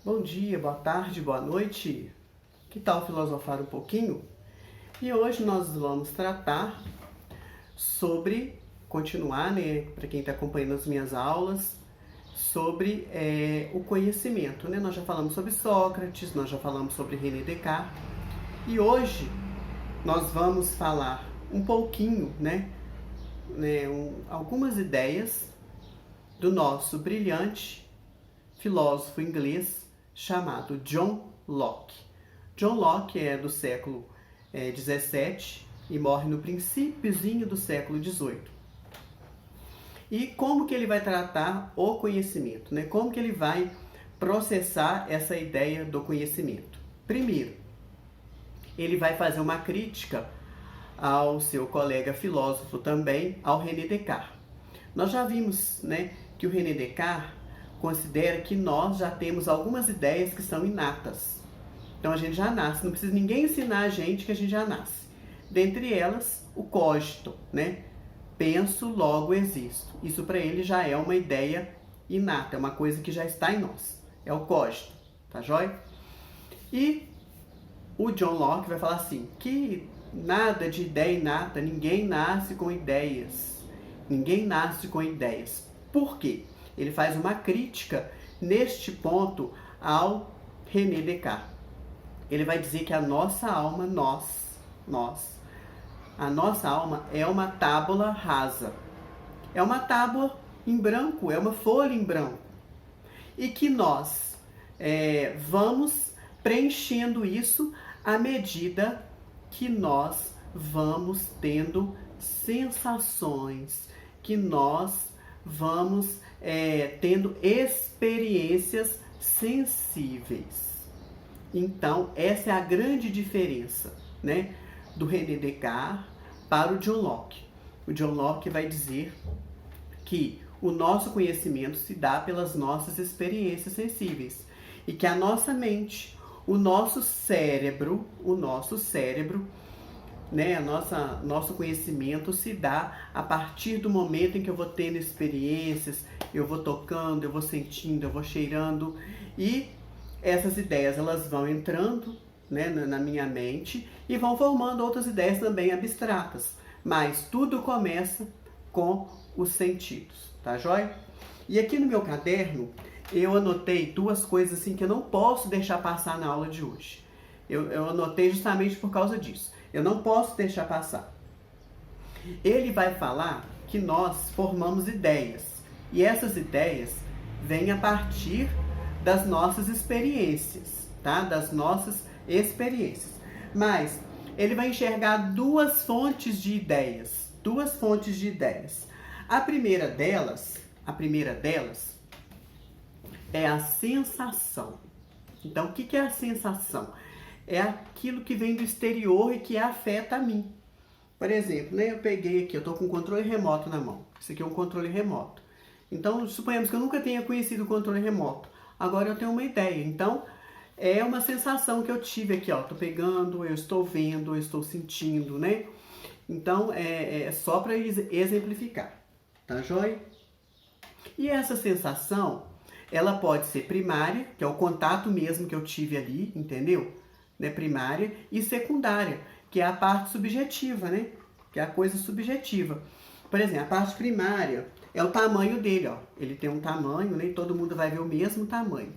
Bom dia, boa tarde, boa noite. Que tal filosofar um pouquinho? E hoje nós vamos tratar sobre, continuar, né, para quem está acompanhando as minhas aulas, sobre o conhecimento, né? Nós já falamos sobre Sócrates, nós já falamos sobre René Descartes, e hoje nós vamos falar um pouquinho, algumas ideias do nosso brilhante filósofo inglês chamado John Locke. John Locke é do século XVII e morre no princípiozinho do século XVIII. E como que ele vai tratar o conhecimento, né? Como que ele vai processar essa ideia do conhecimento? Primeiro, ele vai fazer uma crítica ao seu colega filósofo também, ao René Descartes. Nós já vimos, né, que o René Descartes considera que nós já temos algumas ideias que são inatas. Então a gente já nasce, não precisa ninguém ensinar a gente que a gente já nasce. Dentre elas, o cogito, né? Penso, logo existo. Isso para ele já é uma ideia inata, é uma coisa que já está em nós. É o cogito, tá joia? E o John Locke vai falar assim, que nada de ideia inata, ninguém nasce com ideias. Ninguém nasce com ideias. Por quê? Ele faz uma crítica neste ponto ao René Descartes. Ele vai dizer que a nossa alma, a nossa alma é uma tábula rasa. É uma tábua em branco, é uma folha em branco. E que nós vamos preenchendo isso à medida que nós vamos tendo sensações, que nós vamos tendo experiências sensíveis. Então, essa é a grande diferença, né, do René Descartes para o John Locke. O John Locke vai dizer que o nosso conhecimento se dá pelas nossas experiências sensíveis e que a nossa mente, o nosso cérebro, né, nosso conhecimento se dá a partir do momento em que eu vou tendo experiências, eu vou tocando, eu vou sentindo, eu vou cheirando, e essas ideias elas vão entrando, né, na minha mente e vão formando outras ideias também abstratas, mas tudo começa com os sentidos, tá joia? E aqui no meu caderno eu anotei duas coisas assim que eu não posso deixar passar na aula de hoje. Eu anotei justamente por causa disso. Eu não posso deixar passar. Ele vai falar que nós formamos ideias. E essas ideias vêm a partir das nossas experiências, tá? Das nossas experiências. Mas ele vai enxergar duas fontes de ideias. A primeira delas é a sensação. Então, o que é a sensação? É aquilo que vem do exterior e que afeta a mim. Por exemplo, né, eu peguei aqui, eu estou com um controle remoto na mão. Isso aqui é um controle remoto. Então, suponhamos que eu nunca tenha conhecido o controle remoto. Agora eu tenho uma ideia. Então, é uma sensação que eu tive aqui, ó. Estou pegando, eu estou vendo, eu estou sentindo, né? Então, é só para exemplificar. Tá joia? E essa sensação, ela pode ser primária, que é o contato mesmo que eu tive ali, entendeu? Né, primária, e secundária, que é a parte subjetiva, né? Que é a coisa subjetiva. Por exemplo, a parte primária é o tamanho dele, ó. Ele tem um tamanho, nem todo mundo vai ver o mesmo tamanho.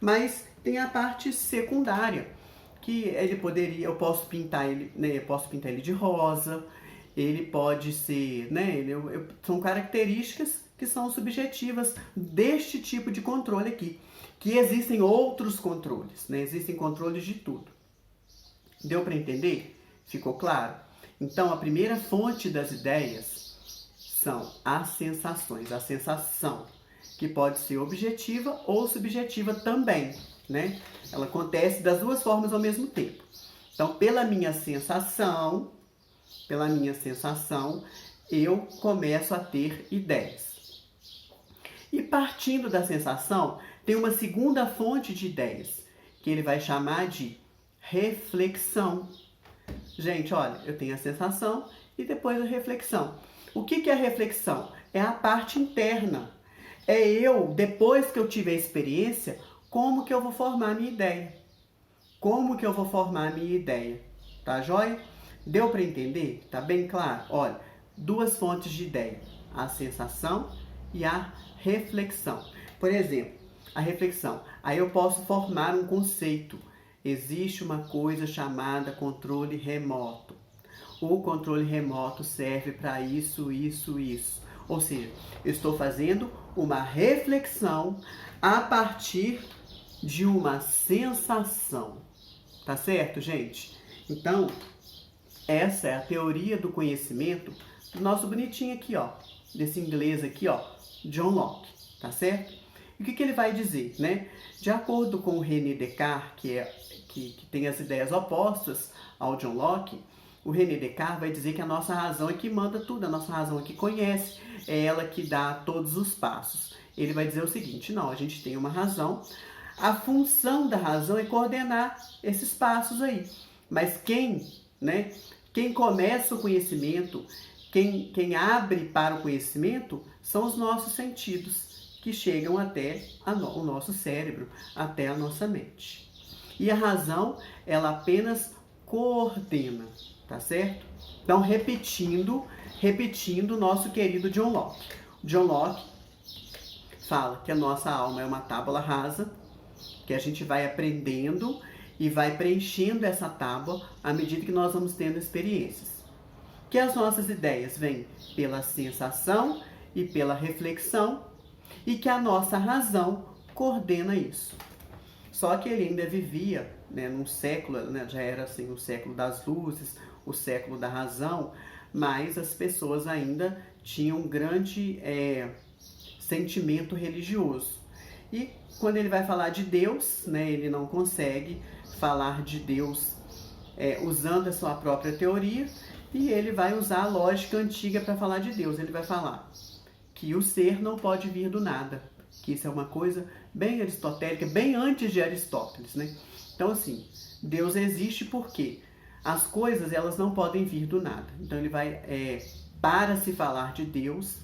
Mas tem a parte secundária, que ele poderia, eu posso pintar ele, né? Eu posso pintar ele de rosa, ele pode ser, né? São características que são subjetivas deste tipo de controle aqui. Que existem outros controles, né? Existem controles de tudo. Deu para entender? Ficou claro? Então, a primeira fonte das ideias são as sensações. A sensação, que pode ser objetiva ou subjetiva também, né? Ela acontece das duas formas ao mesmo tempo. Então, pela minha sensação, eu começo a ter ideias. E partindo da sensação, tem uma segunda fonte de ideias, que ele vai chamar de reflexão. Gente, olha, eu tenho a sensação e depois a reflexão. O que é a reflexão? É a parte interna. É eu, depois que eu tive a experiência, como que eu vou formar a minha ideia. Como que eu vou formar a minha ideia? Tá joia? Deu para entender? Tá bem claro? Olha, duas fontes de ideia, a sensação e a reflexão. Por exemplo, a reflexão. Aí eu posso formar um conceito. Existe uma coisa chamada controle remoto. O controle remoto serve para isso, isso, isso. Ou seja, eu estou fazendo uma reflexão a partir de uma sensação. Tá certo, gente? Então, essa é a teoria do conhecimento do nosso bonitinho aqui, ó. Desse inglês aqui, ó. John Locke. Tá certo? E o que ele vai dizer, né? De acordo com o René Descartes, que tem as ideias opostas ao John Locke, o René Descartes vai dizer que a nossa razão é que manda tudo, a nossa razão é que conhece, é ela que dá todos os passos. Ele vai dizer o seguinte, não, a gente tem uma razão, a função da razão é coordenar esses passos aí. Mas quem começa o conhecimento, quem abre para o conhecimento, são os nossos sentidos, que chegam até o nosso cérebro, até a nossa mente. E a razão, ela apenas coordena, tá certo? Então, repetindo o nosso querido John Locke. John Locke fala que a nossa alma é uma tábua rasa, que a gente vai aprendendo e vai preenchendo essa tábua à medida que nós vamos tendo experiências. Que as nossas ideias vêm pela sensação e pela reflexão e que a nossa razão coordena isso. Só que ele ainda vivia, né, num século, né, já era assim, o século das luzes, o século da razão, mas as pessoas ainda tinham um grande sentimento religioso. E quando ele vai falar de Deus, né, ele não consegue falar de Deus usando a sua própria teoria, e ele vai usar a lógica antiga para falar de Deus. Ele vai falar que o ser não pode vir do nada, que isso é uma coisa bem aristotélica, bem antes de Aristóteles, né? Então, assim, Deus existe porque as coisas, elas não podem vir do nada. Então, ele vai, para se falar de Deus,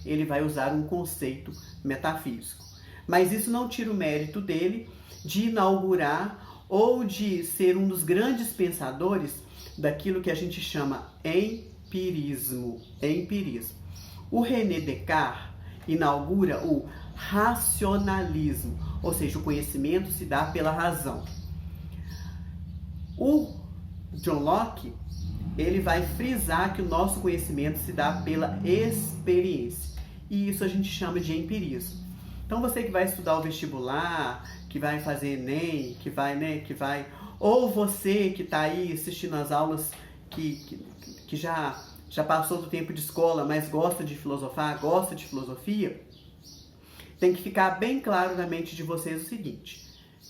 ele vai usar um conceito metafísico. Mas isso não tira o mérito dele de inaugurar ou de ser um dos grandes pensadores daquilo que a gente chama empirismo. O René Descartes inaugura o racionalismo, ou seja, o conhecimento se dá pela razão. O John Locke, ele vai frisar que o nosso conhecimento se dá pela experiência. E isso a gente chama de empirismo. Então você que vai estudar o vestibular, que vai fazer Enem, que vai, ou você que está aí assistindo as aulas que já passou do tempo de escola, mas gosta de filosofar, gosta de filosofia, tem que ficar bem claro na mente de vocês o seguinte,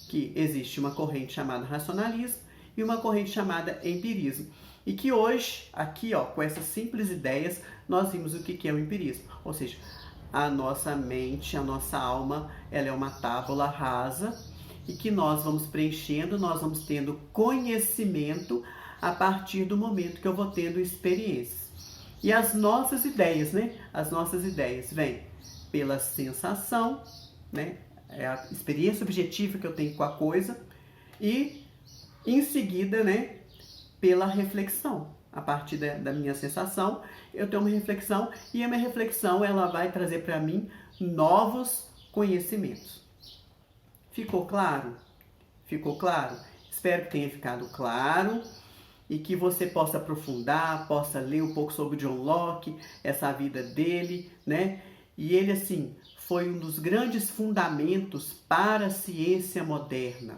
que existe uma corrente chamada racionalismo e uma corrente chamada empirismo. E que hoje, aqui, ó, com essas simples ideias, nós vimos o que é o empirismo. Ou seja, a nossa mente, a nossa alma, ela é uma tábula rasa e que nós vamos preenchendo, nós vamos tendo conhecimento a partir do momento que eu vou tendo experiências. E as nossas ideias, né? As nossas ideias vêm pela sensação, né? É a experiência objetiva que eu tenho com a coisa e, em seguida, né? Pela reflexão. A partir da minha sensação, eu tenho uma reflexão e a minha reflexão ela vai trazer para mim novos conhecimentos. Ficou claro? Ficou claro? Espero que tenha ficado claro e que você possa aprofundar, possa ler um pouco sobre John Locke, essa vida dele, né? E ele, assim, foi um dos grandes fundamentos para a ciência moderna.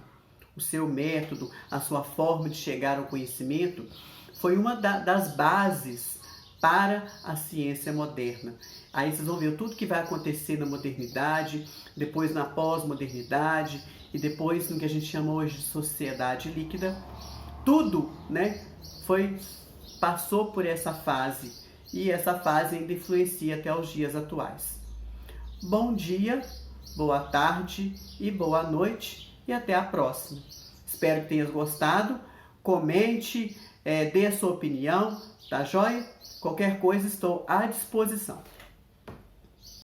O seu método, a sua forma de chegar ao conhecimento foi uma das bases para a ciência moderna. Aí vocês vão ver tudo que vai acontecer na modernidade, depois na pós-modernidade e depois no que a gente chama hoje de sociedade líquida. Tudo, né, passou por essa fase e essa fase ainda influencia até os dias atuais. Bom dia, boa tarde e boa noite e até a próxima. Espero que tenhas gostado. Comente, dê a sua opinião, tá joia? Qualquer coisa estou à disposição.